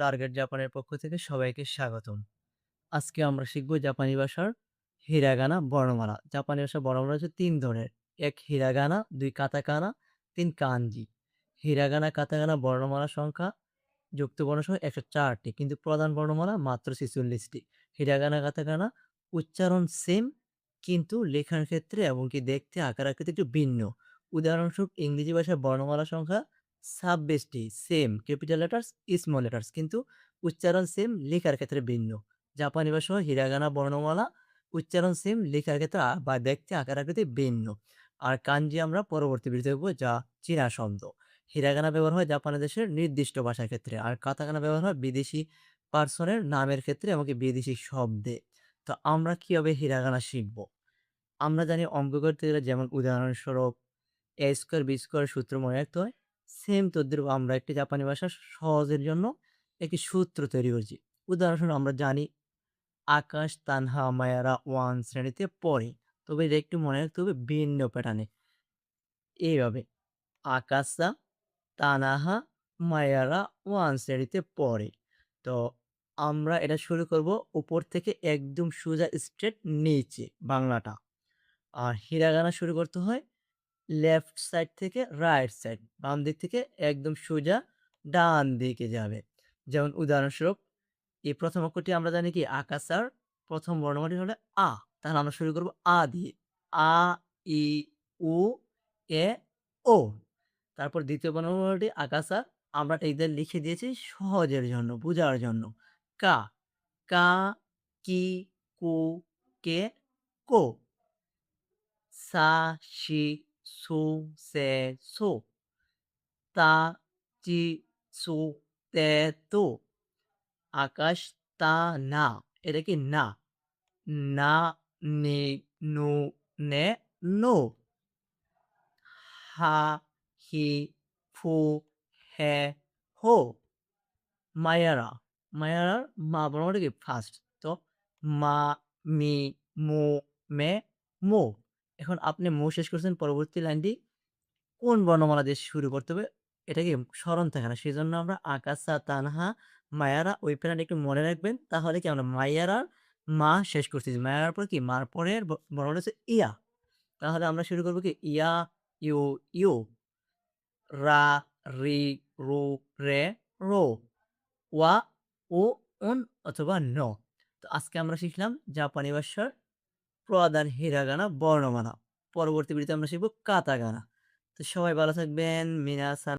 Target জাপানের পক্ষ থেকে সবাইকে স্বাগতম। আজকে আমরা শিখব জাপানি ভাষার হিরাগানা বর্ণমালা। জাপানি ভাষার বর্ণমালা হচ্ছে ৩ ধরনের। ১ হিরাগানা, ২ কাতাকানা, ৩ কানজি। হিরাগানা, কাতাকানা বর্ণমালা সংখ্যা যুক্ত বর্ণসংখ্যা ১০৪ টি, কিন্তু প্রধান বর্ণমালা মাত্র ৪৬ টি। হিরাগানা, কাতাকানা উচ্চারণ সেম, কিন্তু লেখার ক্ষেত্রে এমনকি দেখতে আকার আকৃতি একটু ভিন্ন। উদাহরণস্বরূপ ইংরেজি ভাষার বর্ণমালা সংখ্যা ২৬ টি, same capital letters, small letters, কিন্তু উচ্চারণ সেম, লেখার ক্ষেত্রে ভিন্ন। জাপানি ভাষাও হিরাগানা বর্ণমালা উচ্চারণ সেম, লেখার ক্ষেত্রে বা দেখতে আকার আকৃতি ভিন্ন। আর কাঞ্জি আমরা পরবর্তী ভিডিওতে দেখব, যা চীনা শব্দ। হিরাগানা ব্যবহার হয় জাপানি দেশের নির্দিষ্ট ভাষার ক্ষেত্রে, আর কাতাকানা ব্যবহার হয় বিদেশি পার্সনের নামের ক্ষেত্রে, এমনকি বিদেশি শব্দে। তো আমরা কিভাবে হিরাগানা শিখব? আমরা জানি অঙ্ক করতে গেলে যেমন উদাহরণস্বরূপ এ স্কোয়ার বি স্কোয়ার সূত্র মনে রাখতে হয়। সেম তদ্রুপ আমরা একটি জাপানি ভাষা সহজের জন্য একটি সূত্র তৈরি করছি। উদাহরণস্বরূপ আমরা জানি আকাশ তানহা মায়ারা 1 শ্রেণীতে পড়ে। তবে এটা একটু মনে রাখতে হবে ভিন্ন প্যাটার্নে। এইভাবে আকাশা তানাহা মায়ারা 1 শ্রেণীতে পড়ে। তো আমরা এটা শুরু করব উপর থেকে একদম সোজা স্ট্রেট নিচে বাংলাটা। আর হিরাগানা শুরু করতে হয় লেফট সাইড থেকে রাইট সাইড, বাম দিক থেকে একদম সোজা ডান দিকে যাবে। যেমন উদাহরণস্বরূপ এই প্রথম অক্ষরটি আমরা জানি কি আকাশার প্রথম বর্ণমালাটি হলো আ। তাহলে আমরা শুরু করব আ দিয়ে। আ, ই, উ, এ, ও। তারপর দ্বিতীয় বর্ণমালাটি আকাশা। আমরা এদের লিখে দিয়েছি সহজের জন্য, বুঝার জন্য। কা, কা, কি, কু, কে, কো। সা, শি, সু, সে, সো। তা, চি, সু, তে, তো। আকাশ তা না। এটা কি না? না, নি, নু, নে, নো। হা, হি, ফু, হে, হো। মায়ারা। মায়ারার মা বর্ণমালাটা কি ফার্স্ট। তো মা, মি, মু, মে, মো। এখন আপনি মো শেষ করছেন, পরবর্তী লাইনটি কোন বর্ণমালা দিয়ে শুরু করতে হবে এটা কি স্মরণ থাকে না। সেজন্য আমরা আকাশা, তানহা, মায়ারা ওই প্যাটার্নটা একটু মনে রাখবেন। তাহলে কি আমরা মাইয়ারার মা শেষ করতেছি। মায়ারার পর কি মার পরের বর্ণটা হচ্ছে ইয়া। তাহলে আমরা শুরু করব কি ইয়া, ইউ, ইউ, রা, রি, রু, রে, রো, ওয়া, ও, উন অথবা ন। তো আজকে আমরা শিখলাম জাপানি ভাষার প্রধান হিরাগানা বর্ণমালা। পরবর্তী ভিডিওতে আমরা শিখব কাতাকানা। তো সবাই ভালো থাকবেন। মিনাসান।